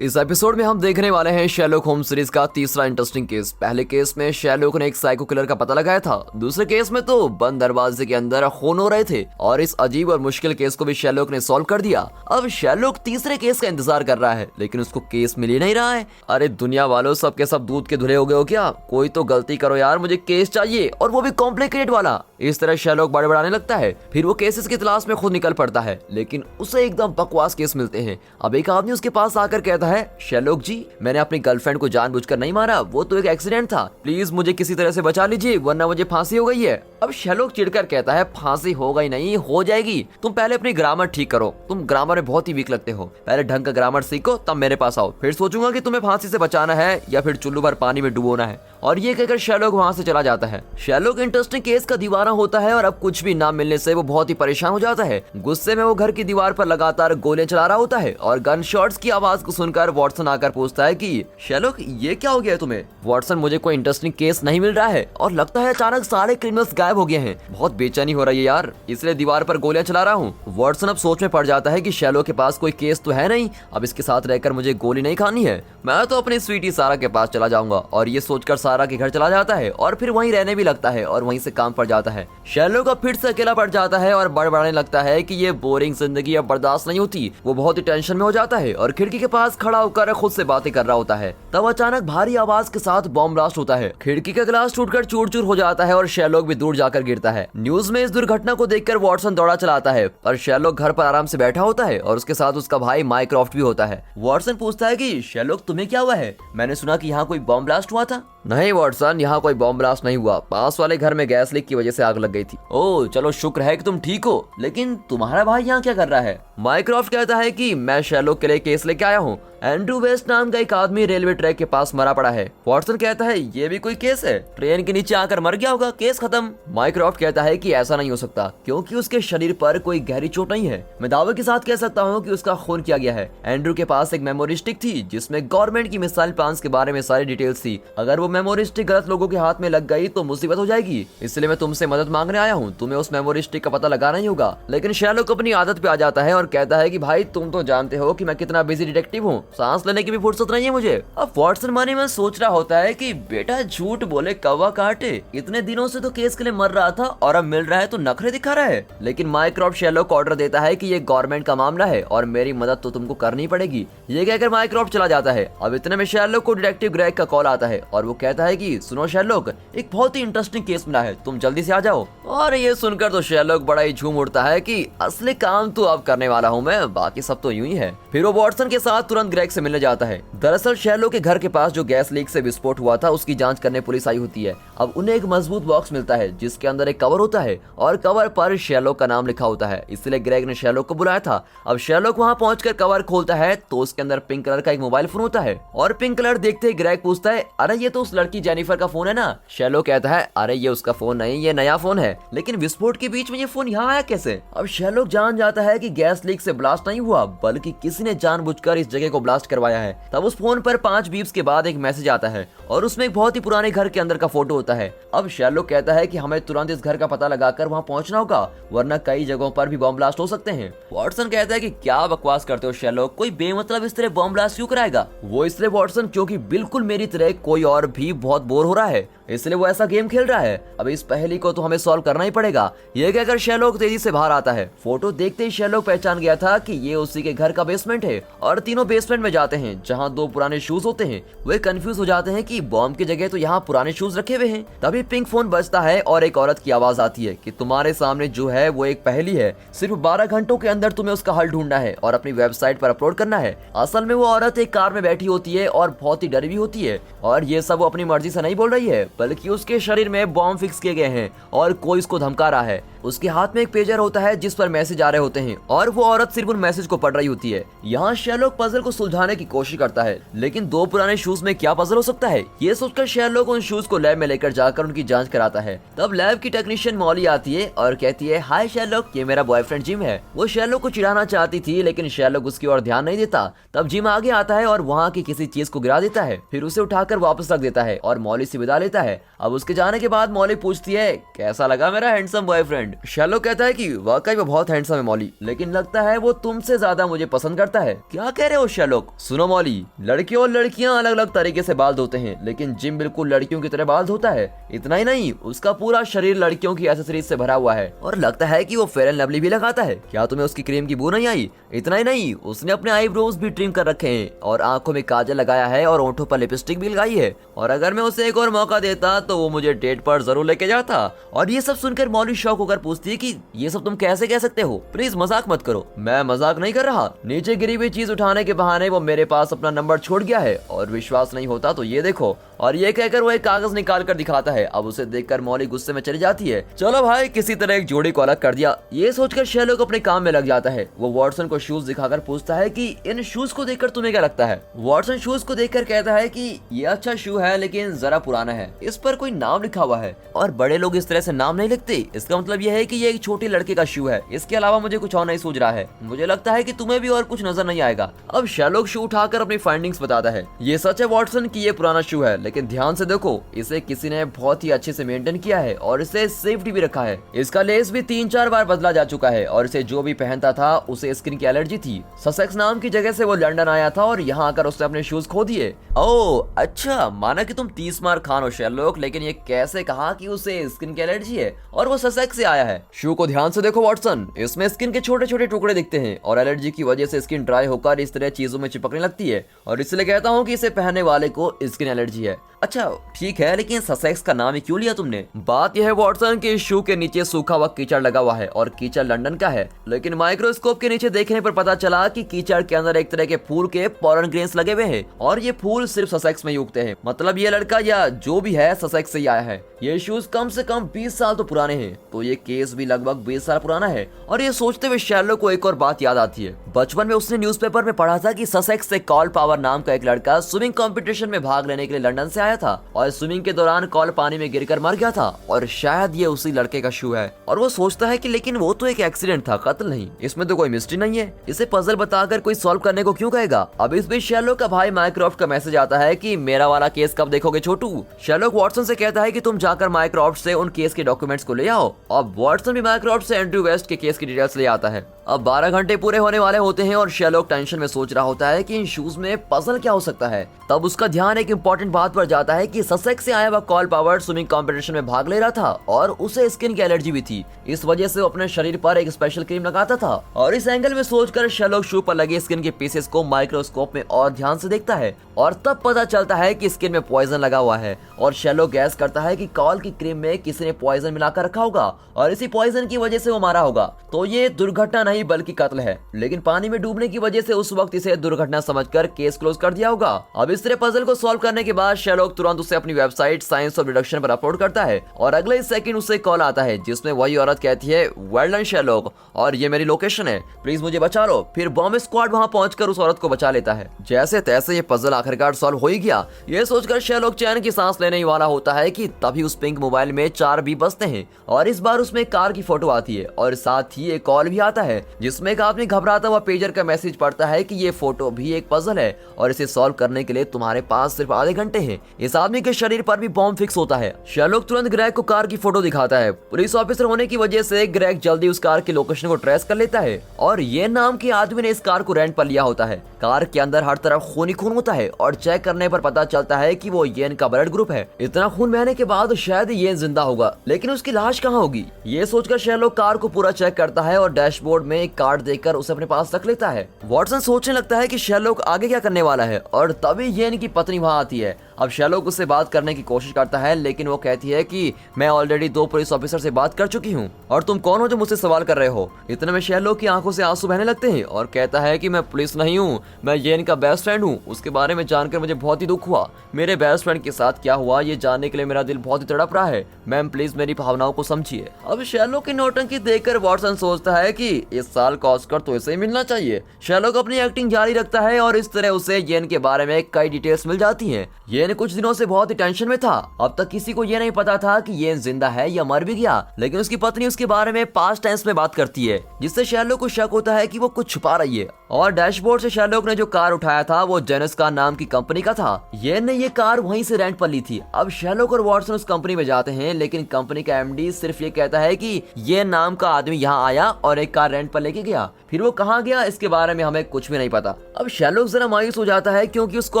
इस एपिसोड में हम देखने वाले हैं शेरलॉक होम्स सीरीज का तीसरा इंटरेस्टिंग केस। पहले केस में शेरलॉक ने एक साइको किलर का पता लगाया था, दूसरे केस में तो बंद दरवाजे के अंदर खून हो रहे थे और इस अजीब और मुश्किल केस को भी शेरलॉक ने सॉल्व कर दिया। अब शेरलॉक तीसरे केस का इंतजार कर रहा है, लेकिन उसको केस मिल ही नहीं रहा है। अरे दुनिया वालों, सब के सब दूध के धुले हो गए हो क्या? कोई तो गलती करो यार, मुझे केस चाहिए और वो भी कॉम्प्लिकेटेड वाला। इस तरह शेरलॉक बड़बड़ाने लगता है। फिर वो केसेस की तलाश में खुद निकल पड़ता है, लेकिन उसे एकदम बकवास केस मिलते हैं। अब एक आदमी उसके पास आकर कहता है, शेरलॉक जी, मैंने अपनी गर्लफ्रेंड को जानबूझकर नहीं मारा, वो तो एक एक्सीडेंट था, प्लीज मुझे किसी तरह से बचा लीजिए वरना मुझे फांसी हो गई है। अब शेरलॉक चिढ़कर कहता है, फांसी हो गई नहीं, हो जाएगी। तुम पहले अपनी ग्रामर ठीक करो, तुम ग्रामर में बहुत ही वीक लगते हो। पहले ढंग का ग्रामर सीखो, तब मेरे पास आओ, फिर सोचूंगा कि तुम्हें फांसी से बचाना है या फिर चुल्लू भर पानी में डुबोना है। और ये कहकर शेरलॉक वहां से चला जाता है। शेरलॉक इंटरेस्टिंग केस का दीवाना होता है और अब कुछ भी ना मिलने से वो बहुत ही परेशान हो जाता है। गुस्से में वो घर की दीवार पर लगातार गोलियां चला रहा होता है और गन शॉट्स की आवाज को सुनकर वॉटसन आकर पूछता है कि शेरलॉक ये क्या हो गया है तुम्हें? वॉटसन, मुझे कोई इंटरेस्टिंग केस नहीं मिल रहा है और लगता है अचानक सारे क्रिमिनल्स गायब हो गए हैं, बहुत बेचैनी हो रही है यार, इसलिए दीवार पर गोलियां चला रहा हूँ। वॉटसन अब सोच में पड़ जाता है कि शेरलॉक के पास कोई केस तो है नहीं, अब इसके साथ रहकर मुझे गोली नहीं खानी है, मैं तो अपनी स्वीटी सारा के पास चला जाऊंगा। और ये सोचकर सारा के घर चला जाता है और फिर वहीं रहने भी लगता है और वहीं से काम पड़ जाता है। शेरलॉक अब फिर से अकेला पड़ जाता है और बड़बड़ाने लगता है कि ये बोरिंग जिंदगी अब बर्दाश्त नहीं होती। वो बहुत ही टेंशन में हो जाता है और खिड़की के पास खड़ा होकर खुद से बातें कर रहा होता है। तब अचानक भारी आवाज के साथ बॉम्ब ब्लास्ट होता है, खिड़की का ग्लास टूटकर चूर-चूर हो जाता है और शेरलॉक भी दूर जाकर गिरता है। न्यूज में इस दुर्घटना को देखकर वॉटसन दौड़ा चला आता है, पर शेरलॉक घर पर आराम से बैठा होता है और उसके साथ उसका भाई माइक्रॉफ्ट भी होता है। वॉटसन पूछता है कि शेरलॉक तुम्हें क्या हुआ है? मैंने सुना कि यहाँ कोई बॉम्ब ब्लास्ट हुआ था। नहीं वॉटसन, यहाँ कोई बॉम्ब ब्लास्ट नहीं हुआ, पास वाले घर में गैस लीक की वजह से आग लग गई थी। ओह चलो शुक्र है कि तुम ठीक हो, लेकिन तुम्हारा भाई यहाँ क्या कर रहा है? माइक्रॉफ्ट कहता है कि मैं शेरलॉक के लिए केस लेके आया हूँ। एंड्रू वेस्ट नाम का एक आदमी रेलवे ट्रैक के पास मरा पड़ा है। वॉटसन कहता है, ये भी कोई केस है? ट्रेन के नीचे आकर मर गया होगा, केस खत्म। माइक्रॉफ्ट कहता है कि ऐसा नहीं हो सकता, क्योंकि उसके शरीर पर कोई गहरी चोट नहीं है। मैं दावे के साथ कह सकता हूँ कि उसका खून किया गया है। एंड्रू के पास एक मेमोरी स्टिक थी जिसमें गवर्नमेंट की मिसाइल प्लान्स के बारे में सारी डिटेल्स थी। अगर वो मेमोरी स्टिक गलत लोगों के हाथ में लग गई तो मुसीबत हो जाएगी, इसलिए मैं तुमसे मदद मांगने आया हूँ। तुम्हें उस मेमोरी स्टिक का पता लगाना ही होगा। लेकिन शेरलॉक अपनी आदत पे आ जाता है और कहता है कि भाई तुम तो जानते हो कि मैं कितना बिजी डिटेक्टिव हूँ, सांस लेने की भी फुर्सत नहीं है मुझे। अब वॉटसन मन में सोच रहा होता है कि बेटा झूठ बोले कौवा काटे, इतने दिनों से तो केस के लिए मर रहा था और अब मिल रहा है तो नखरे दिखा रहा है। लेकिन माइक्रॉफ्ट शेरलॉक को ऑर्डर देता है कि ये गवर्नमेंट का मामला है और मेरी मदद तो तुमको करनी पड़ेगी। ये कहकर माइक्रॉफ्ट चला जाता है। अब इतने में शेरलॉक को डिटेक्टिव ग्रेग का कॉल आता है और वो कहता है कि सुनो शेरलॉक, एक बहुत ही इंटरेस्टिंग केस मिला है, तुम जल्दी से आ जाओ। और ये सुनकर तो शेरलॉक बड़ा ही झूम उठता है कि असली काम तो अब करने वाला हूँ मैं, बाकी सब तो यूं ही है। फिर वो वॉटसन के साथ तुरंत ग्रेग से मिलने जाता है। दरअसल शेरलॉक के घर के पास जो गैस लीक से विस्फोट हुआ था उसकी जांच करने पुलिस आई होती है। अब उन्हें एक मजबूत बॉक्स मिलता है जिसके अंदर एक कवर होता है और कवर पर शेरलॉक का नाम लिखा होता है, इसलिए ग्रेग ने शेरलॉक को बुलाया था। अब शेरलॉक वहां पहुंचकर कवर खोलता है तो उसके अंदर पिंक कलर का एक मोबाइल फोन होता है और पिंक कलर देखते ही ग्रेग पूछता है, अरे ये तो उस लड़की जेनिफर का फोन है ना? शेरलॉक कहता है, अरे ये उसका फोन नहीं, ये नया फोन है, लेकिन विस्फोट के बीच में ये फोन यहाँ आया कैसे? अब शेरलॉक जान जाता है कि गैस लीक से ब्लास्ट नहीं हुआ, बल्कि किसी ने जानबूझकर इस जगह को ब्लास्ट करवाया है। तब उस फोन पर 5 बीप्स के बाद एक मैसेज आता है और उसमें एक बहुत ही पुराने घर के अंदर का फोटो होता है। अब शेरलॉक कहता है कि हमें तुरंत इस घर का पता लगाकर वहां पहुंचना होगा, वरना कई जगहों पर भी बॉम्ब ब्लास्ट हो सकते हैं। वॉटसन कहता है कि क्या बकवास करते हो शेरलॉक, कोई बेमतलब इस तरह बॉम्ब ब्लास्ट क्यों कराएगा? वो इसलिए वॉटसन, क्योंकि बिल्कुल मेरी तरह कोई और भी बहुत बोर हो रहा है, इसलिए वो ऐसा गेम खेल रहा है। अब इस पहेली को तो हमें सॉल्व करना ही पड़ेगा। ये कहकर शेरलॉक तेजी से बाहर आता है। फोटो देखते ही शेरलॉक पहचान गया था कि ये उसी के घर का बेसमेंट है और तीनों बेसमेंट में जाते हैं जहाँ 2 पुराने शूज होते हैं। वे कंफ्यूज हो जाते हैं कि बॉम्ब की जगह तो यहाँ पुराने शूज रखे हुए हैं। तभी पिंक फोन बजता है और एक औरत की आवाज आती है कि तुम्हारे सामने जो है वो एक पहेली है, सिर्फ 12 घंटों के अंदर तुम्हें उसका हल ढूंढना है और अपनी वेबसाइट पर अपलोड करना है। असल में वो औरत एक कार में बैठी होती है और बहुत ही डरी हुई होती है और ये सब वो अपनी मर्जी से नहीं बोल रही है, बल्कि उसके शरीर में बॉम्ब फिक्स किए गए हैं और कोई इसको धमका रहा है। उसके हाथ में एक पेजर होता है जिस पर मैसेज आ रहे होते हैं और वो औरत सिर्फ उन मैसेज को पढ़ रही होती है। यहाँ शेरलॉक पजल को सुलझाने की कोशिश करता है, लेकिन 2 पुराने शूज में क्या पजल हो सकता है? ये सोचकर शेरलॉक उन शूज को लैब में लेकर जाकर उनकी जांच कराता है। तब लैब की टेक्नीशियन मॉली आती है और कहती है, हाय शेरलॉक, ये मेरा बॉयफ्रेंड जिम है। वो शेरलॉक को चिढ़ाना चाहती थी, लेकिन शेरलॉक उसकी ओर ध्यान नहीं देता। तब जिम आगे आता है और वहाँ की किसी चीज को गिरा देता है, फिर उसे उठाकर वापस रख देता है और मॉली से विदा लेता है। अब उसके जाने के बाद मॉली पूछती है, कैसा लगा मेरा हैंडसम बॉयफ्रेंड? बॉयफ्रेंड। शैरलॉक कहता है कि वाकई वो बहुत हैंडसम है मॉली, लेकिन लगता है वो तुमसे ज्यादा मुझे पसंद करता है। क्या कह रहे हो शैरलॉक? सुनो मॉली, लड़के और लड़कियां अलग अलग तरीके से बाल धोते हैं, लेकिन जिम बिल्कुल लड़कियों की तरह बाल धोता है। इतना ही नहीं, उसका पूरा शरीर लड़कियों की एक्सेसरीज से भरा हुआ है और लगता है कि वो फेयर एंड लवली भी लगाता है। क्या तुम्हें उसकी क्रीम की बू नहीं आई? इतना ही नहीं, उसने अपने आईब्रोज भी ट्रिम कर रखे हैं और आंखों में काजल लगाया है और होठों पर लिपस्टिक भी लगाई है। और अगर मैं उसे एक और मौका देता तो वो मुझे डेट पर जरूर लेके जाता। और ये सब सुनकर मॉली शॉक होकर पूछती है कि ये सब तुम कैसे कह सकते हो? प्लीज मजाक मत करो। मैं मजाक नहीं कर रहा। नीचे गिरी हुई चीज उठाने के बहाने वो मेरे पास अपना नंबर छोड़ गया है और विश्वास नहीं होता तो ये देखो। और ये कहकर वो एक कागज निकाल कर दिखाता है। अब उसे देखकर मॉली गुस्से में चली जाती है। चलो भाई, किसी तरह एक जोड़ी को अलग कर दिया। ये सोचकर शैरलॉक अपने काम में लग जाता है। वो वॉटसन को शूज दिखाकर पूछता है कि इन शूज को देखकर तुम्हें क्या लगता है? वॉटसन शूज को देखकर कहता है कि ये अच्छा शू है, लेकिन जरा पुराना है, इस पर कोई नाम लिखा हुआ है और बड़े लोग इस तरह से नाम नहीं लिखते। इसका मतलब यह है कि ये एक छोटे लड़के का शू है। इसके अलावा मुझे कुछ और नहीं सूझ रहा है। मुझे लगता है कि तुम्हें भी और कुछ नजर नहीं आएगा। अब शैरलॉक शू उठाकर अपनी फाइंडिंग्स बताता है। ये सच है वॉटसन कि ये पुराना शू है, लेकिन ध्यान से देखो, इसे किसी ने बहुत ही अच्छे से मेंटेन किया है और इसे सेफ्टी भी रखा है। इसका लेस भी 3-4 बार बदला जा चुका है और इसे जो भी पहनता था उसे स्किन की एलर्जी थी। ससेक्स नाम की जगह से वो लंदन आया था और यहाँ आकर उसने अपने शूज खो दिए। ओह अच्छा, माना कि तुम 30 मार खान हो शैरलॉक, लेकिन ये कैसे कहा कि उसे स्किन की एलर्जी है और वो ससेक्स से आया है? शू को ध्यान से देखो वॉटसन, इसमें स्किन के छोटे छोटे टुकड़े दिखते हैं और एलर्जी की वजह से स्किन ड्राई होकर इस तरह चीजों में चिपकने लगती है और इसलिए कहता हूँ कि इसे पहनने वाले को स्किन एलर्जी है। अच्छा ठीक है, लेकिन ससेक्स का नाम ही क्यों लिया तुमने? बात यह है वॉटसन कि शू के नीचे सूखा हुआ कीचड़ लगा हुआ है और कीचड़ लंदन का है, लेकिन माइक्रोस्कोप के नीचे देखने पर पता चला कि कीचड़ के अंदर एक तरह के फूल के पोलन ग्रेन्स लगे हुए हैं और ये फूल सिर्फ ससेक्स में ही उगते हैं। मतलब ये लड़का या जो भी है ससेक्स से ही आया है। ये शूज कम से कम 20 साल तो पुराने हैं, तो ये केस भी लगभग 20 साल पुराना है। और ये सोचते हुए शैरलॉक को एक और बात याद आती है। बचपन में उसने न्यूज़पेपर में पढ़ा था कि ससेक्स से कॉल पावर नाम का एक लड़का स्विमिंग कंपटीशन में भाग लेने के लिए लंदन से आया था और स्विमिंग के दौरान कॉल पानी में गिरकर मर गया था और शायद ये उसी लड़के का शू है। और वो सोचता है कि लेकिन वो तो एक एक्सीडेंट था, कत्ल नहीं, इसमें तो कोई मिस्ट्री नहीं है। इसे पजल बताकर कोई सॉल्व करने को क्यों कहेगा? अब इस बीच शैरलॉक का भाई माइक्रोफ्ट का मैसेज आता है कि मेरा वाला केस कब देखोगे छोटू? शैरलॉक वॉटसन से कहता है कि तुम जाकर माइक्रोफ्ट से उन केस के डॉक्यूमेंट्स को ले आओ। अब वॉटसन भी माइक्रोफ्ट से एंड्रयू वेस्ट के केस की डिटेल्स ले आता है। अब 12 घंटे पूरे होने वाले होते हैं और शैरलॉक टेंशन में सोच रहा होता है कि इन शूज में पजल क्या हो सकता है। तब उसका ध्यान एक इंपॉर्टेंट बात पर जाता है कि ससेक्स से आया हुआ कॉल पावर स्विमिंग कंपटीशन में भाग ले रहा था और उसे स्किन की एलर्जी भी थी। इस वजह से वो अपने शरीर पर एक स्पेशल क्रीम लगाता था। और इस एंगल में सोचकर शैरलॉक शू पर लगे स्किन के पीसेस को माइक्रोस्कोप में और ध्यान से देखता है और तब पता चलता है कि स्किन में पॉइजन लगा हुआ है। और शैरलॉक गैस करता है कि कॉल की क्रीम में किसी ने पॉइजन मिलाकर रखा होगा और इसी पॉइजन की वजह से वो मारा होगा। तो ये दुर्घटना नहीं बल्कि कत्ल है, लेकिन पानी में डूबने की वजह से उस वक्त इसे दुर्घटना समझकर केस क्लोज कर दिया होगा। अब इस तरह पजल को सॉल्व करने के बाद शैरलॉक तुरंत उसे अपनी वेबसाइट साइंस ऑफ डिडक्शन पर अपलोड करता है और अगले ही सेकंड उसे कॉल आता है जिसमें वही औरत कहती है, वेल डन शैरलॉक, और ये मेरी लोकेशन है, प्लीज मुझे बचा लो। फिर बॉम्ब स्क्वाड वहां पहुंचकर उस औरत को बचा लेता है। जैसे तैसे ये पजल आखिरकार सॉल्व हो ही गया। ये सोचकर शैरलॉक चैन की सांस लेने ही वाला होता है कि तभी उस पिंक मोबाइल में 4 बीप बजते हैं और इस बार उसमें कार की फोटो आती है और साथ ही एक कॉल भी आता है जिसमें एक आदमी घबराता हुआ पेजर का मैसेज पढ़ता है कि ये फोटो भी एक पजल है और इसे सॉल्व करने के लिए तुम्हारे पास सिर्फ आधे घंटे हैं। इस आदमी के शरीर पर भी बॉम्ब फिक्स होता है। शैरलॉक तुरंत ग्रेग को कार की फोटो दिखाता है। पुलिस ऑफिसर होने की वजह से ग्रेग जल्दी उस कार की लोकेशन को ट्रेस कर लेता है और ये नाम के आदमी ने इस कार को रेंट पर लिया होता है। कार के अंदर हर तरफ खून ही खून होता है और चेक करने पर पता चलता है कि वो येन का ब्लड ग्रुप है। इतना खून बहने के बाद शायद येन जिंदा होगा, लेकिन उसकी लाश कहाँ होगी? ये सोचकर शैरलॉक कार को पूरा चेक करता है और डैशबोर्ड में एक कार्ड देखकर उसे अपने पास रख लेता है। वॉटसन सोचने लगता है कि शैरलॉक आगे क्या करने वाला है और तभी येन की पत्नी वहां आती है। अब शैरलॉक उससे बात करने की कोशिश करता है, लेकिन वो कहती है कि मैं ऑलरेडी 2 पुलिस ऑफिसर से बात कर चुकी हूँ और तुम कौन हो जो मुझसे सवाल कर रहे हो? इतने में शैरलॉक की आंखों से आंसू बहने लगते हैं और कहता है कि मैं पुलिस नहीं हूँ, मैं येन का बेस्ट फ्रेंड हूँ। उसके बारे में जानकर मुझे बहुत ही दुख हुआ। मेरे बेस्ट फ्रेंड के साथ क्या हुआ ये जानने के लिए मेरा दिल बहुत ही तड़प रहा है। मैम प्लीज मेरी भावनाओं को समझिए। अब शैरलॉक की नौटंकी देखकर वॉटसन सोचता है कि इस साल का ऑस्कर तो इसे ही मिलना चाहिए। शैरलॉक अपनी एक्टिंग जारी रखता है और इस तरह उसे येन के बारे में कई डिटेल्स मिल जाती हैं। येन कुछ दिनों से बहुत ही टेंशन में था। अब तक किसी को ये नहीं पता था कि येन जिंदा है या मर भी गया, लेकिन उसकी पत्नी उसके बारे में पास्ट टेंस में बात करती है जिससे शैरलॉक को शक होता है कि वो कुछ छुपा रही है। और डैशबोर्ड से शेरलॉक ने जो कार उठाया था वो जेनस कार नाम की कंपनी का था। येन ने ये कार वहीं से रेंट पर ली थी। अब शेरलॉक और वॉटसन उस कंपनी में जाते हैं, लेकिन कंपनी का एमडी सिर्फ ये कहता है कि ये नाम का आदमी यहाँ आया और एक कार रेंट पर लेके गया। फिर वो कहाँ गया इसके बारे में हमें कुछ भी नहीं पता। अब शेरलॉक जरा मायूस हो जाता है क्योंकि उसको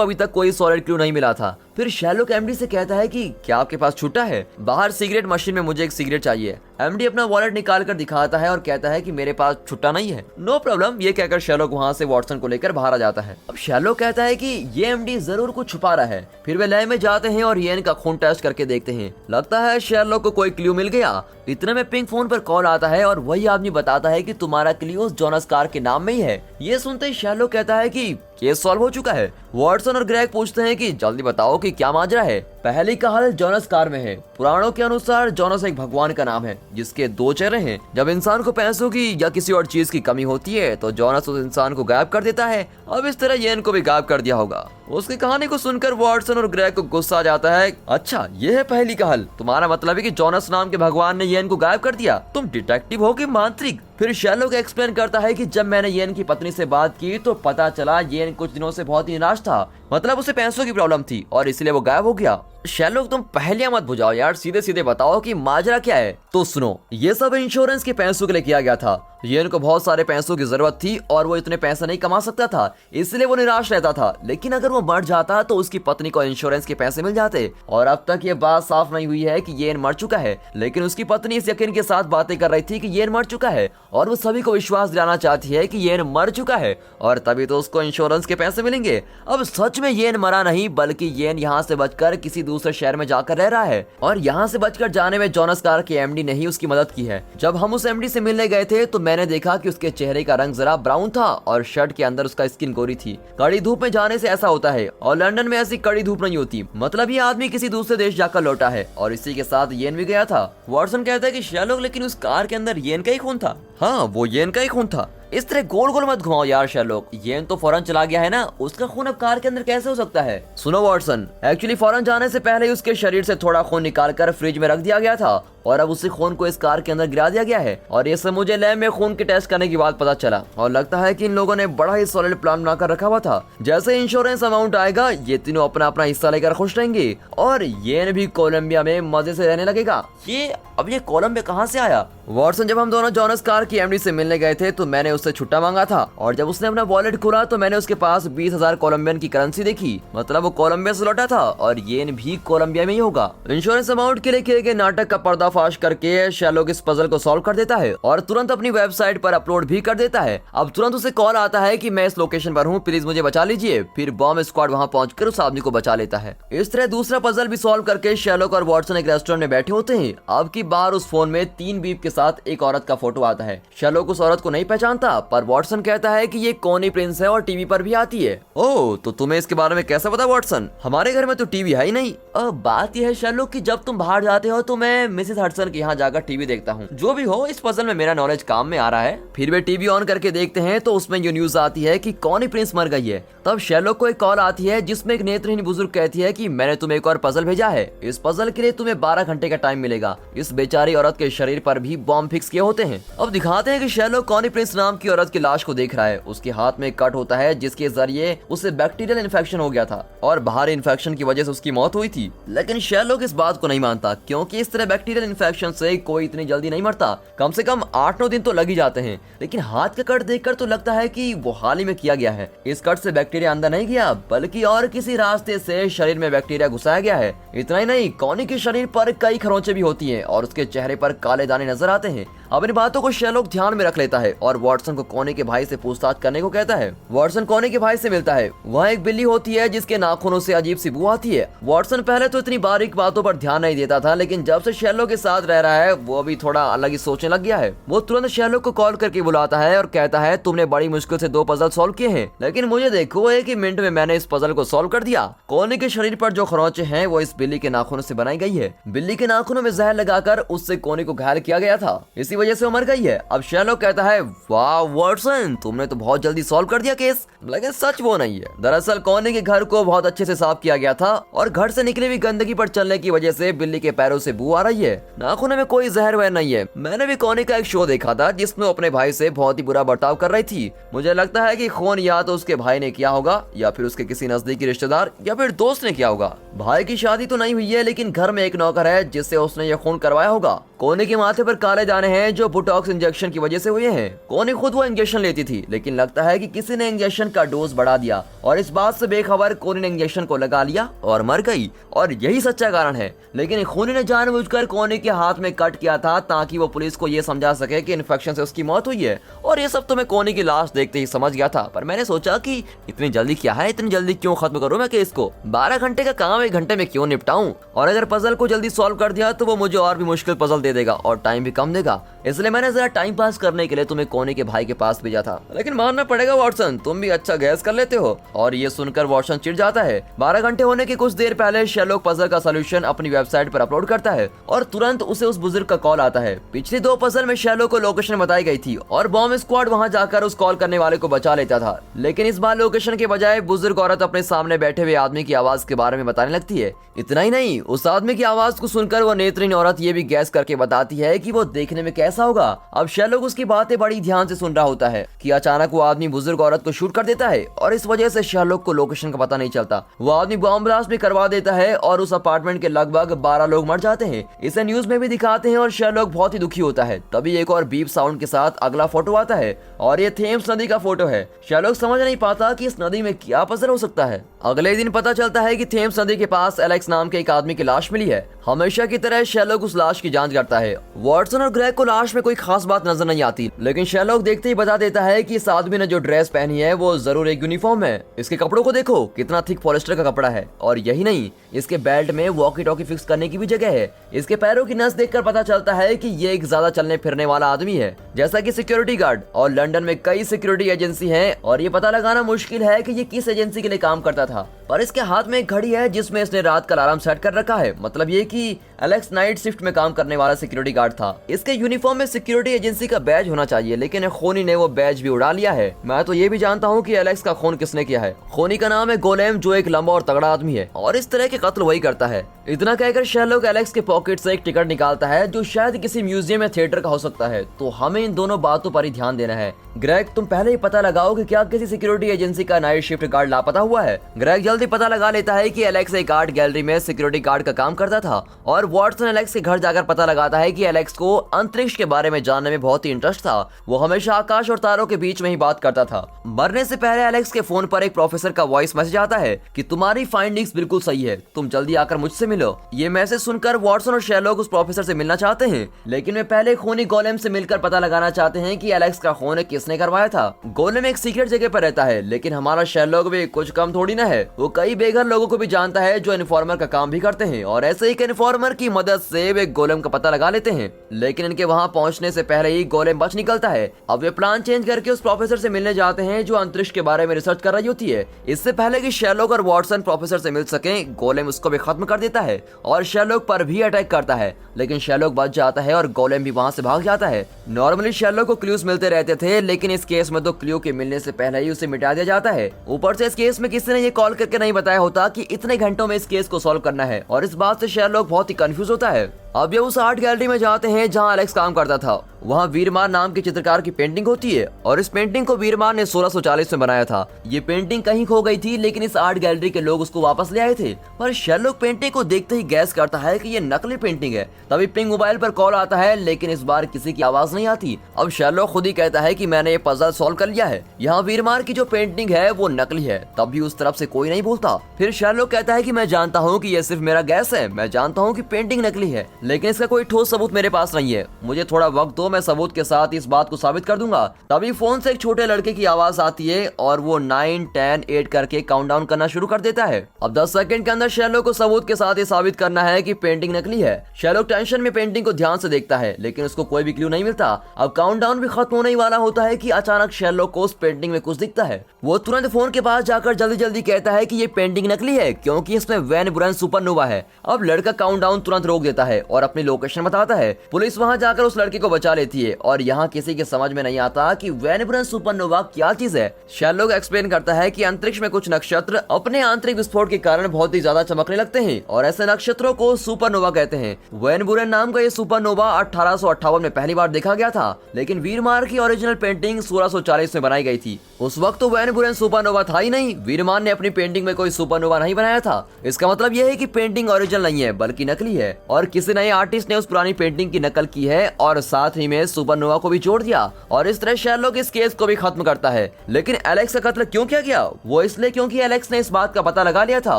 अभी तक कोई सॉलिड क्लू नहीं मिला था। फिर शेरलॉक एमडी से कहता है कि क्या आपके पास छुट्टा है? बाहर सिगरेट मशीन में मुझे एक सिगरेट चाहिए। एमडी अपना वॉलेट निकाल कर दिखाता है और कहता है कि मेरे पास छुट्टा नहीं है। नो प्रॉब्लम, ये कहकर शेरलॉक वहाँ से वॉटसन को लेकर बाहर आ जाता है। अब शेरलॉक कहता है कि ये एमडी जरूर कुछ छुपा रहा है। फिर वे लैब में जाते हैं और येन का खून टेस्ट करके देखते हैं। लगता है शेरलॉक को कोई क्लू मिल गया। इतने में पिंक फोन पर कॉल आता है और वही आदमी बताता है कि तुम्हारा क्लू उस जोनस कार के नाम में ही है। ये सुनते ही शेरलॉक कहता है कि केस सॉल्व हो चुका है। वॉटसन और ग्रेग पूछते हैं कि जल्दी बताओ कि क्या माजरा है। पहली का हल जोनस कार में है। पुराणों के अनुसार जोनस एक भगवान का नाम है जिसके दो चेहरे हैं। जब इंसान को पैसों की या किसी और चीज की कमी होती है तो जोनस उस इंसान को गायब कर देता है। अब इस तरह येन को भी गायब कर दिया होगा। उसकी कहानी को सुनकर वॉटसन और ग्रेग को गुस्सा आ जाता है। अच्छा, ये है पहली का हल। तुम्हारा मतलब है कि जोनस नाम के भगवान ने येन को गायब कर दिया? तुम डिटेक्टिव हो कि मांत्रिक? फिर शेरलॉक एक्सप्लेन करता है कि जब मैंने येन की पत्नी से बात की तो पता चला येन कुछ दिनों से बहुत ही निराश था। मतलब उसे पैसों की प्रॉब्लम थी और इसलिए वो गायब हो गया। शेरलॉक तुम पहेलियां मत बुझाओ यार, सीधे सीधे बताओ कि माजरा क्या है। तो सुनो, ये सब इंश्योरेंस के पैसों के लिए किया गया था। येन को बहुत सारे पैसों की जरूरत थी और वो इतने पैसे नहीं कमा सकता था, इसलिए वो निराश रहता था। लेकिन अगर वो मर जाता तो उसकी पत्नी को इंश्योरेंस के पैसे मिल जाते। और अब तक ये बात साफ नहीं हुई है कि येन मर चुका है, लेकिन उसकी पत्नी इस यकीन के साथ बातें कर रही थी कि येन मर चुका है और वो सभी को विश्वास दिलाना चाहती है कि येन मर चुका है और तभी तो उसको इंश्योरेंस के पैसे मिलेंगे। अब सच में येन मरा नहीं, बल्कि येन यहाँ से बचकर किसी दूसरे शहर में जाकर रह रहा है और यहाँ से बचकर जाने में जोनस कार के एमडी ने ही उसकी मदद की है। जब हम उस एमडी से मिलने गए थे तो मैंने देखा कि उसके चेहरे का रंग जरा ब्राउन था और शर्ट के अंदर उसका स्किन गोरी थी। कड़ी धूप में जाने से ऐसा होता है और लंदन में ऐसी कड़ी धूप नहीं होती। मतलब ये आदमी किसी दूसरे देश जाकर लौटा है और इसी के साथ येन भी गया था। वॉटसन कहता है कि शेरलॉक, लेकिन उस कार के अंदर येन का ही खून था। हाँ, वो येन का ही खून था। इस तरह गोल गोल मत घुमाओ यार शेरलॉक, येन तो फौरन चला गया है ना, उसका खून अब कार के अंदर कैसे हो सकता है? सुनो वॉटसन, एक्चुअली फौरन जाने से पहले ही उसके शरीर से थोड़ा खून निकाल कर फ्रिज में रख दिया गया था और अब उसी खून को इस कार के अंदर गिरा दिया गया है। और ये सब मुझे लैब में खून के टेस्ट करने की बात पता चला और लगता है कि इन लोगों ने बड़ा ही सॉलिड प्लान बनाकर रखा हुआ था। जैसे इंश्योरेंस अमाउंट आएगा ये तीनों अपना अपना हिस्सा लेकर खुश रहेंगे और येन भी कोलंबिया में मजे से रहने लगेगा। ये कोलंबिया कहाँ से आया? वॉटसन, जब हम दोनों जोनस कार की एमडी से मिलने गए थे तो मैंने उससे छुट्टा मांगा था और जब उसने अपना वॉलेट खोला तो मैंने उसके पास 20,000 कोलंबियन की करेंसी देखी। मतलब वो कोलंबिया से लौटा था और येन भी कोलंबिया में ही होगा। इंश्योरेंस अमाउंट के लिए किए गए नाटक का पर्दाफाश करके शेरलॉक इस पजल को सॉल्व कर देता है और तुरंत अपनी वेबसाइट पर अपलोड भी कर देता है। अब तुरंत उसे कॉल आता है कि मैं इस लोकेशन पर हूँ, प्लीज मुझे बचा लीजिए। फिर बॉम्ब स्क्वाड वहाँ पहुंचकर उस आदमी को बचा लेता है। इस तरह दूसरा पजल भी सॉल्व करके शेरलॉक और वॉटसन एक रेस्टोरेंट में बैठे होते हैं। अब की बार उस फोन में 3 बीप के साथ एक औरत का फोटो आता है। शेरलॉक उस औरत को नहीं पहचानता, पर वॉटसन कहता है कि ये कॉनी प्रिंस है और टीवी पर भी आती है। ओह, तो तुम्हें इसके बारे में कैसा पता वॉटसन? हमारे घर में तो टीवी है ही नहीं। अब बात यह है शेरलॉक कि जब तुम बाहर जाते हो तो मैं मिसेस हडसन के यहाँ जाकर टीवी देखता हूँ। जो भी हो, इस पजल में मेरा नॉलेज काम में आ रहा है। फिर वे टीवी ऑन करके देखते हैं तो उसमें ये न्यूज आती है कि कॉनी प्रिंस मर गई है। तब शेरलॉक को एक कॉल आती है जिसमें एक नेत्रहीन बुजुर्ग कहती है कि मैंने तुम्हें एक और पजल भेजा है। इस पजल के लिए तुम्हें 12 घंटे का टाइम मिलेगा। इस बेचारी औरत के शरीर पर भी बॉम्ब फिक्स किए होते हैं। अब दिखाते हैं कि शेरलॉक कॉनी प्रिंस नाम की औरत की लाश को देख रहा है। उसके हाथ में कट होता है जिसके जरिए उसे बैक्टीरियल इन्फेक्शन हो गया था और बाहरी इन्फेक्शन की वजह से उसकी मौत हुई थी। लेकिन शेरलॉक इस बात को नहीं मानता क्योंकि इस तरह बैक्टीरियल इन्फेक्शन से कोई इतनी जल्दी नहीं मरता। कम से कम 8-9 दिन तो लग ही जाते हैं। लेकिन हाथ का कट देखकर तो लगता है कि वो हाल ही में किया गया है। इस कट से बैक्टीरिया अंदर नहीं गया बल्कि और किसी रास्ते से शरीर में बैक्टीरिया घुसाया गया है। इतना ही नहीं, कॉनी के शरीर पर कई खरोंचे भी होती हैं और उसके चेहरे पर काले दाने नजर आते हैं। अब इन बातों को शेरलॉक ध्यान में रख लेता है और वॉटसन को कॉनी के भाई से पूछताछ करने को कहता है। वॉटसन कॉनी के भाई से मिलता है। वह एक बिल्ली होती है जिसके नाखूनों से अजीब सी बू आती है। वॉटसन पहले तो इतनी बारीक बातों पर ध्यान नहीं देता था, लेकिन जब से शेरलॉक के साथ रह रहा है वो भी थोड़ा अलग ही सोचने लग गया है। वो तुरंत शेरलॉक को कॉल करके बुलाता है और कहता है तुमने बड़ी मुश्किल से 2 पजल सॉल्व किए हैं, लेकिन मुझे देखो 1 ही मिनट में मैंने इस पजल को सॉल्व कर दिया। कॉनी के शरीर पर जो खरोंचे हैं वो इस बिल्ली के नाखूनों से बनाई गई है। बिल्ली के नाखूनों में जहर लगाकर उससे कॉनी को घायल किया गया था। इसी वजह से वो मर गई है। अब शेरलॉक कहता है वाह वाटसन, तुमने तो बहुत जल्दी सॉल्व कर दिया केस। लेकिन सच वो नहीं है। दरअसल कॉनी के घर को बहुत अच्छे से साफ किया गया था और घर से निकली हुई गंदगी पर चलने की वजह से बिल्ली के पैरों से बू आ रही है। नाखून में कोई जहर वहर नहीं है। मैंने भी कॉनी का एक शो देखा था जिसमें अपने भाई से बहुत ही बुरा बर्ताव कर रही थी। मुझे लगता है कि खून या तो उसके भाई ने किया होगा या फिर उसके किसी नजदीकी रिश्तेदार या फिर दोस्त ने किया होगा। भाई की शादी तो नहीं हुई है लेकिन घर में एक नौकर है जिससे उसने ये खून करवाया होगा। कॉनी के माथे पर काले दाने हैं जो बोटॉक्स इंजेक्शन की वजह से हुए हैं। कॉनी खुद वो इंजेक्शन लेती थी लेकिन लगता है कि किसी ने इंजेक्शन का डोज बढ़ा दिया और इस बात से बेखबर कॉनी ने इंजेक्शन को लगा लिया और मर गई और यही सच्चा कारण है। लेकिन खूनी ने जानबूझकर कॉनी के हाथ में कट किया था ताकि वो पुलिस को ये समझा सके कि इन्फेक्शन से उसकी मौत हुई है। और ये सब तो मैं कॉनी की लाश देखते ही समझ गया था, पर मैंने सोचा कि इतनी जल्दी क्या है, इतनी जल्दी क्यों खत्म करूं मैं केस को। 12 घंटे का काम 1 घंटे में क्यों निपटाऊं। और अगर पजल को जल्दी सॉल्व कर दिया तो वो मुझे और भी मुश्किल पजल दे देगा और टाइम भी कम देगा। इसलिए मैंने जरा टाइम पास करने के लिए तुम्हें कॉनी के भाई के पास भेजा था। लेकिन मानना पड़ेगा वाटसन, तुम भी अच्छा गैस कर लेते हो। और ये सुनकर वाटसन चिढ़ जाता है। 12 घंटे होने के कुछ देर पहले शेरलॉक पजल का सॉल्यूशन अपनी वेबसाइट पर अपलोड करता है और तुरंत उसे उस बुजुर्ग का कॉल आता है। पिछली 2 पजल में शेरलॉक को लोकेशन बताई गई थी और बॉम्ब स्क्वाड वहां जाकर उस कॉल करने वाले को बचा लेता था। लेकिन इस बार लोकेशन के बजाय बुजुर्ग औरत अपने सामने बैठे हुए आदमी की आवाज के बारे में बताने लगती है। इतना ही नहीं, उस आदमी की आवाज को सुनकर वो नेत्रहीन औरत ये भी गैस करके बताती है कि वो देखने में कैसा होगा। अब शेरलॉक उसकी बातें बड़ी ध्यान से सुन रहा होता है कि अचानक वो आदमी बुजुर्ग औरत को शूट कर देता है और इस वजह से शेरलॉक को लोकेशन का पता नहीं चलता। वो आदमी बॉम्ब ब्लास्ट भी करवा देता है और उस अपार्टमेंट के लगभग 12 लोग मर जाते हैं। इसे न्यूज में भी दिखाते हैं और शेरलॉक बहुत ही दुखी होता है। तभी एक और बीप साउंड के साथ अगला फोटो आता है और ये थेम्स नदी का फोटो है। शेरलॉक समझ नहीं पाता कि इस नदी में क्या पजल हो सकता है। अगले दिन पता चलता है कि थेम्स नदी के पास एलेक्स नाम के एक आदमी की लाश मिली है। हमेशा की तरह शेरलॉक उस लाश की जांच करता है। वाटसन और ग्रेग को लाश में कोई खास बात नजर नहीं आती, लेकिन शेरलॉक देखते ही बता देता है कि इस आदमी ने जो ड्रेस पहनी है वो जरूर एक यूनिफॉर्म है। इसके कपड़ों को देखो, कितना थिक पॉलिस्टर का कपड़ा है। और यही नहीं, इसके बेल्ट में वॉकी टॉकी फिक्स करने की भी जगह है। इसके पैरों की नस देखकर पता चलता है कि ये एक ज्यादा चलने फिरने वाला आदमी है, जैसा कि सिक्योरिटी गार्ड। और लंदन में कई सिक्योरिटी एजेंसी हैं और ये पता लगाना मुश्किल है कि ये किस एजेंसी के लिए काम करता था। पर इसके हाथ में एक घड़ी है जिसमें इसने रात का अलार्म सेट कर रखा है। मतलब ये कि एलेक्स नाइट शिफ्ट में काम करने वाला सिक्योरिटी गार्ड था। इसके यूनिफॉर्म में सिक्योरिटी एजेंसी का बैज होना चाहिए, लेकिन खूनी ने वो बैज भी उड़ा लिया है। मैं तो ये भी जानता हूँ कि एलेक्स का खून किसने किया है। खूनी का नाम है गोलेम, जो एक लंबा और तगड़ा आदमी है और इस तरह के कत्ल वही करता है। इतना कहकर शेरलॉक एलेक्स के पॉकेट से एक टिकट निकालता है जो शायद किसी म्यूजियम या थिएटर का हो सकता है। तो हमें इन दोनों बातों पर ही ध्यान देना है। ग्रेग, तुम पहले ही पता लगाओ कि क्या किसी सिक्योरिटी एजेंसी का नाइट शिफ्ट गार्ड लापता हुआ है। ग्रेग जल्दी पता लगा लेता है कि एलेक्स एक आर्ट गैलरी में सिक्योरिटी गार्ड का काम करता था और वाटसन एलेक्स के घर जाकर पता लगाता है कि एलेक्स को अंतरिक्ष के बारे में जानने में बहुत ही इंटरेस्ट था। वो हमेशा आकाश और तारों के बीच में ही बात करता था। मरने से पहले एलेक्स के फोन पर एक प्रोफेसर का वॉइस मैसेज आता है कि तुम्हारी फाइंडिंग्स बिल्कुल सही है, तुम जल्दी आकर मुझसे मिलो। ये मैसेज सुनकर वाटसन और शेरलॉक उस प्रोफेसर से मिलना चाहते हैं, लेकिन वे पहले खूनी गोलेम से मिलकर पता लगाना चाहते हैं कि एलेक्स का खून किसने करवाया था। गोलेम एक सीक्रेट जगह पर रहता है, लेकिन हमारा शेरलॉक भी कुछ कम थोड़ी ना है। वो कई बेघर लोगों को भी जानता है जो इन्फॉर्मर का काम भी करते हैं और ऐसे ही एक इन्फॉर्मर की मदद से वे गोलेम का पता लगा लेते हैं। लेकिन इनके वहां पहुंचने से पहले ही गोलेम बच निकलता है। अब वे प्लान चेंज करके उस प्रोफेसर से मिलने जाते हैं जो अंतरिक्ष के बारे में रिसर्च कर रही होती है। इससे पहले कि शेरलॉक और वाटसन प्रोफेसर से मिल सकें, गोलेम उसको भी खत्म कर देता है और शेरलॉक पर भी अटैक करता है। लेकिन शेरलॉक बच जाता है और गोलेम भी वहां से भाग जाता है। नॉर्मली शेरलॉक को क्लूज मिलते रहते थे, लेकिन इस केस में तो क्लू के मिलने से पहले ही उसे मिटा दिया जाता है। ऊपर से इस केस में किसी ने ये कॉल करके नहीं बताया होता कि इतने घंटों में इस केस को सॉल्व करना है और इस बात से शेरलॉक बहुत ही कंफ्यूज होता है। अब ये उस आर्ट गैलरी में जाते हैं जहां एलेक्स काम करता था। वहां वीरमार नाम के चित्रकार की पेंटिंग होती है और इस पेंटिंग को वीरमार ने 1640 में बनाया था। ये पेंटिंग कहीं खो गई थी, लेकिन इस आर्ट गैलरी के लोग उसको वापस ले आए थे। पर शेरलॉक पेंटिंग को देखते ही गैस करता है कि ये नकली पेंटिंग है। तभी पिंग मोबाइल पर कॉल आता है, लेकिन इस बार किसी की आवाज नहीं आती। अब शेरलॉक खुद ही कहता है कि मैंने ये पजल सॉल्व कर लिया है, यहाँ वीरमार की जो पेंटिंग है वो नकली है। तब भी उस तरफ से कोई नहीं बोलता। फिर शेरलॉक कहता है कि मैं जानता हूँ कि ये सिर्फ मेरा गैस है, मैं जानता हूँ कि पेंटिंग नकली है, लेकिन इसका कोई ठोस सबूत मेरे पास नहीं है। मुझे थोड़ा वक्त दो, मैं सबूत के साथ इस बात को साबित कर दूंगा। तभी फोन से एक छोटे लड़के की आवाज आती है और वो 9, 10, 8 करके काउंटडाउन करना शुरू कर देता है। अब 10 सेकंड के अंदर शेरलॉक को सबूत के साथ ये साबित करना है कि पेंटिंग नकली है। शेरलॉक टेंशन में पेंटिंग को ध्यान से देखता है, लेकिन उसको कोई भी क्लू नहीं मिलता। अब काउंटडाउन भी खत्म होने वाला होता है कि अचानक शेरलॉक को उस पेंटिंग में कुछ दिखता है। वो तुरंत फोन के पास जाकर जल्दी जल्दी कहता है कि ये पेंटिंग नकली है क्योंकि इसमें वैन बुरन सुपरनोवा है। अब लड़का काउंटडाउन तुरंत रोक देता है और अपनी लोकेशन बताता है। पुलिस वहाँ जाकर उस लड़के को बचा लेती है और यहाँ किसी के समझ में नहीं आता कि वैन बुरेन सुपरनोवा क्या चीज है। शेरलॉक एक्सप्लेन करता है कि अंतरिक्ष में कुछ नक्षत्र अपने आंतरिक विस्फोट के कारण बहुत ही ज्यादा चमकने लगते हैं और ऐसे नक्षत्रों को सुपरनोवा कहते हैं। वैन बुरेन नाम का ये सुपरनोवा 1858 में पहली बार देखा गया था, लेकिन वीरमार की ओरिजिनल पेंटिंग 1640 में बनाई गई थी। उस वक्त तो वैन बुरेन सुपरनोवा था ही नहीं। वीरमान ने अपनी पेंटिंग में कोई सुपरनोवा नहीं बनाया था। इसका मतलब यह है कि पेंटिंग ओरिजिनल नहीं है बल्कि नकली है और किसी नए आर्टिस्ट ने उस पुरानी पेंटिंग की नकल की है और साथ ही में सुपरनोवा को भी जोड़ दिया और इस तरह शेरलॉक इस केस को भी खत्म करता है। लेकिन एलेक्स का कत्ल क्यों किया गया? वो इसलिए क्योंकि एलेक्स ने इस बात का पता लगा लिया था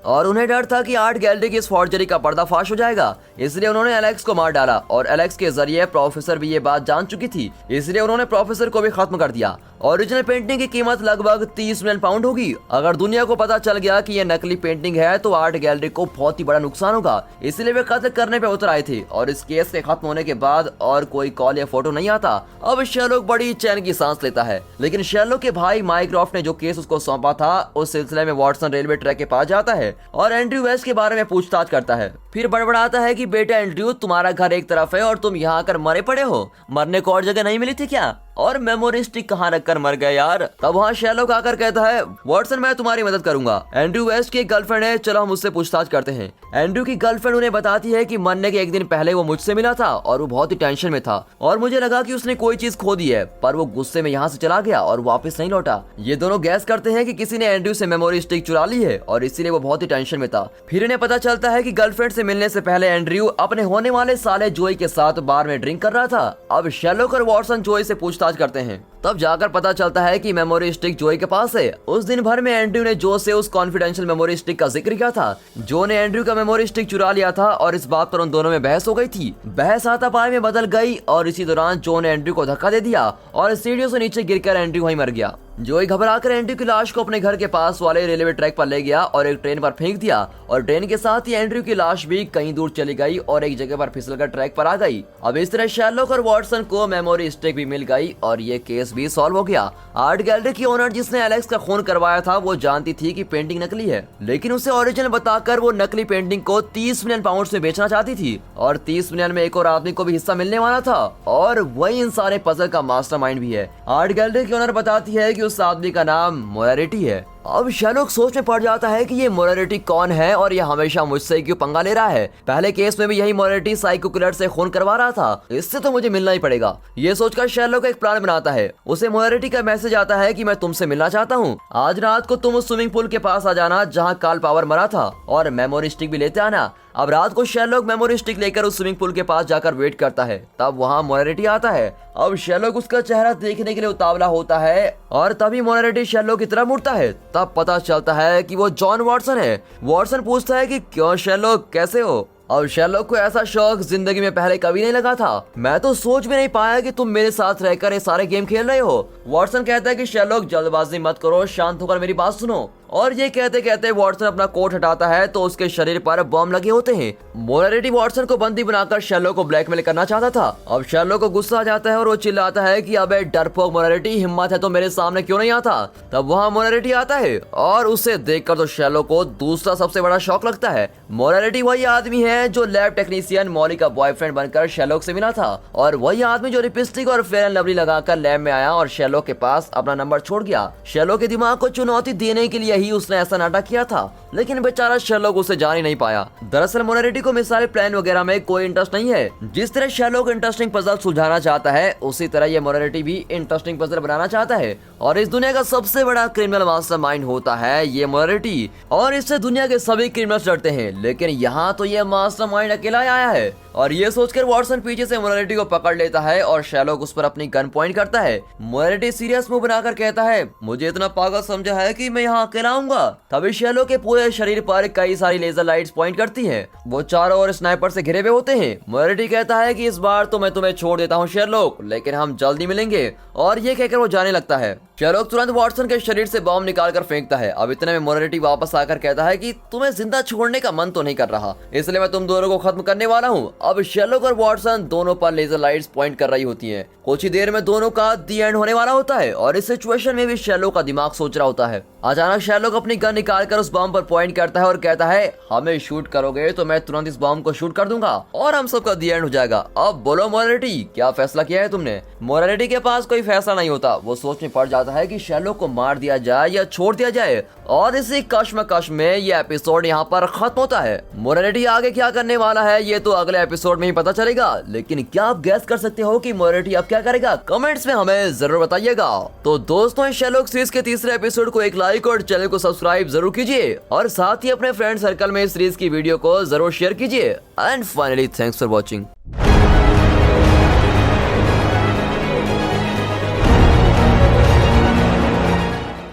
और उन्हें डर था कि आर्ट गैलरी की इस फॉर्जरी का पर्दाफाश हो जाएगा, इसलिए उन्होंने एलेक्स को मार डाला और एलेक्स के जरिए प्रोफेसर भी ये बात जान चुकी थी, इसलिए उन्होंने प्रोफेसर को भी खत्म कर दिया। ओरिजिनल पेंटिंग की कीमत लगभग 30 मिलियन पाउंड होगी। अगर दुनिया को पता चल गया कि यह नकली पेंटिंग है तो आर्ट गैलरी को बहुत ही बड़ा नुकसान होगा, इसलिए वे कत्ल करने पे उतर आए थे और इस केस के खत्म होने के बाद और कोई कॉल या फोटो नहीं आता। अब शेरलॉक बड़ी चैन की सांस लेता है, लेकिन शेरलॉक के भाई माइक्रॉफ्ट ने जो केस उसको सौंपा था उस सिलसिले में वाटसन रेलवे ट्रैक के पास जाता है और एंड्रयू वेस्ट के बारे में पूछताछ करता है। फिर बड़बड़ाता है कि बेटा एंड्रयू, तुम्हारा घर एक तरफ है और तुम यहाँ आकर मरे पड़े हो, मरने को और जगह नहीं मिली थी क्या? और मेमोरी स्टिक कहाँ रखकर मर गए यार? तब वहाँ शेरलॉक आकर कहता है, वाटसन मैं तुम्हारी मदद करूंगा। एंड्रयू वेस्ट की गर्लफ्रेंड है, चलो हम उससे पूछताछ करते हैं। एंड्रयू की गर्लफ्रेंड उन्हें बताती है कि मरने के एक दिन पहले वो मुझसे मिला था और वो बहुत ही टेंशन में था और मुझे लगा कि उसने कोई चीज खो दी है, पर वो गुस्से में यहाँ से चला गया और वापस नहीं लौटा। ये दोनों गैस करते हैं कि किसी ने एंड्रयू से मेमोरी स्टिक चुरा ली है और इसीलिए वो बहुत ही टेंशन में था। फिर इन्हें पता चलता है कि गर्लफ्रेंड से मिलने से पहले एंड्रयू अपने होने वाले साले जोई के साथ बार में ड्रिंक कर रहा था। अब शेरलॉक और वाटसन जोई से पूछताछ करते हैं, तब जाकर पता चलता है कि मेमोरी स्टिक जोई के पास है। उस दिन भर में एंड्रयू ने जो से उस कॉन्फिडेंशियल मेमोरी स्टिक का जिक्र किया था। जो ने एंड्रयू का मेमोरी स्टिक चुरा लिया था और इस बात पर उन दोनों में बहस हो गई थी। बहस हाथापाई में बदल गई और इसी दौरान जो ने एंड्रयू को धक्का दे दिया और सीढ़ियों से नीचे गिरकर एंड्रयू वहीं मर गया। जोई घबराकर एंड्रयू की लाश को अपने घर के पास वाले रेलवे ट्रैक पर ले गया और एक ट्रेन पर फेंक दिया और ट्रेन के साथ ही एंड्रयू की लाश भी कहीं दूर चली गई और एक जगह पर फिसलकर ट्रैक पर आ गई। अब इस तरह शेरलॉक और वाटसन को मेमोरी स्टिक भी मिल गई और ये केस भी सॉल्व हो गया। आर्ट गैलरी की ओनर जिसने एलेक्स का खून करवाया था वो जानती थी कि पेंटिंग नकली है, लेकिन उसे ओरिजिनल बताकर वो नकली पेंटिंग को 30 मिलियन पाउंड में बेचना चाहती थी और 30 मिलियन में एक और आदमी को भी हिस्सा मिलने वाला था और वही इन सारे पजल का मास्टरमाइंड भी है। आर्ट गैलरी की ओनर बताती है कि उस आदमी का नाम मोरारिटी है। अब शेरलॉक सोच में पड़ जाता है कि ये मोरारिटी कौन है और ये हमेशा मुझसे क्यों पंगा ले रहा है। पहले केस में भी यही मोरारिटी साइको किलर से खून करवा रहा था, इससे तो मुझे मिलना ही पड़ेगा। ये सोचकर शेरलॉक एक प्लान बनाता है। उसे मोरारिटी का मैसेज आता है कि मैं तुमसे मिलना चाहता हूँ, आज रात को तुम उस स्विमिंग पूल के पास आ जाना जहाँ कार्ल पावर मरा था और मेमोरी स्टिक भी लेते आना। अब रात को शेरलॉक मेमोरी स्टिक लेकर उस स्विमिंग पूल के पास जाकर वेट करता है। तब वहाँ मोरारिटी आता है। अब शेरलॉक उसका चेहरा देखने के लिए उतावला होता है और तभी मोरारिटी शेरलॉक की तरफ मुड़ता है। तब पता चलता है कि वो जॉन वाटसन है। वाटसन पूछता है कि क्यों शेरलॉक, कैसे हो? अब शेरलॉक को ऐसा शौक जिंदगी में पहले कभी नहीं लगा था। मैं तो सोच भी नहीं पाया कि तुम मेरे साथ रहकर ये सारे गेम खेल रहे हो। वाटसन कहता है कि शेरलॉक जल्दबाजी मत करो, शांत होकर मेरी बात सुनो। और ये कहते कहते वाटसन अपना कोट हटाता है तो उसके शरीर पर बम लगे होते हैं। मोरारिटी वाटसन को बंदी बनाकर शेरलॉक को ब्लैकमेल करना चाहता था। अब शेरलॉक को गुस्सा आ जाता है और वो चिल्लाता है कि अबे डरपोक मोरारिटी, हिम्मत है तो मेरे सामने क्यों नहीं आता? तब वहाँ मोरारिटी आता है और उसे देखकर तो शेरलॉक को दूसरा सबसे बड़ा शौक लगता है। मोरारिटी वही आदमी है जो लैब टेक्नीशियन मॉली का बॉयफ्रेंड बनकर शेरलॉक से मिला था और वही आदमी जो लिपस्टिक और फेयर एंड लवली लगाकर लैब में आया और शेरलॉक के पास अपना नंबर छोड़ गया। शेरलॉक के दिमाग को चुनौती देने के लिए ही उसने ऐसा नाटक किया था, लेकिन बेचारा शेरलॉक उसे जान ही नहीं पाया। दरअसल मोरारिटी को मिसाइल प्लान वगैरह में कोई इंटरेस्ट नहीं है। जिस तरह शेरलॉक इंटरेस्टिंग पजल सुलझाना चाहता है उसी तरह ये मोरारिटी भी इंटरेस्टिंग पजल बनाना चाहता है और इस दुनिया का सबसे बड़ा क्रिमिनल मास्टरमाइंड होता है ये मोरारिटी और इससे दुनिया के सभी क्रिमिनल्स डरते हैं। लेकिन यहाँ तो ये मास्टरमाइंड अकेला आया है और ये सोचकर वाटसन पीछे से मोरारिटी को पकड़ लेता है और शेरलॉक उस पर अपनी गन पॉइंट करता है। मोरारिटी सीरियस मुंह बनाकर कहता है, मुझे इतना पागल समझा है कि मैं यहाँ अकेला आऊंगा? तभी शेरलॉक के पूरे शरीर पर कई सारी लेजर लाइट्स पॉइंट करती हैं। वो चारों ओर स्नाइपर से घिरे हुए होते हैं। मोरारिटी कहता है कि इस बार तो मैं तुम्हें छोड़ देता हूँ शेरलॉक, लेकिन हम जल्दी मिलेंगे और ये कहकर वो जाने लगता है। शेरलॉक तुरंत वॉटसन के शरीर से बॉम्ब निकालकर फेंकता है। अब इतने में मोरालिटी वापस आकर कहता है कि तुम्हें जिंदा छोड़ने का मन तो नहीं कर रहा, इसलिए मैं तुम दोनों को खत्म करने वाला हूँ। अब शेरलॉक और वॉटसन दोनों पर लेजर लाइट्स पॉइंट कर रही होती हैं। कुछ ही देर में दोनों का दी एंड होने वाला होता है और इस सिचुएशन में भी शेरलॉक का दिमाग सोच रहा होता है। अचानक शेरलॉक अपनी गन निकालकर उस बॉम्ब पर पॉइंट करता है और कहता है हमें शूट करोगे तो मैं तुरंत इस बॉम्ब को शूट कर दूंगा और हम सबका दी एंड हो जाएगा। अब बोलो मोरालिटी, क्या फैसला किया है तुमने? मोरालिटी के पास कोई फैसला नहीं होता। वो सोच में पड़ जाता है कि शेरलॉक को मार दिया जाए या छोड़ दिया जाए और इसी कश्मकश में ये एपिसोड यहाँ पर खत्म होता है। मोरालिटी आगे क्या करने वाला है ये तो अगले एपिसोड में ही पता चलेगा, लेकिन क्या आप गैस कर सकते हो कि मोरालिटी अब क्या करेगा? कमेंट्स में हमें जरूर बताइएगा। तो दोस्तों, इस शेरलॉक सीरीज के तीसरे एपिसोड को एक लाइक और चैनल को सब्सक्राइब जरूर कीजिए और साथ ही अपने फ्रेंड सर्कल में इस सीरीज की वीडियो को जरूर शेयर कीजिए। And finally thanks for watching.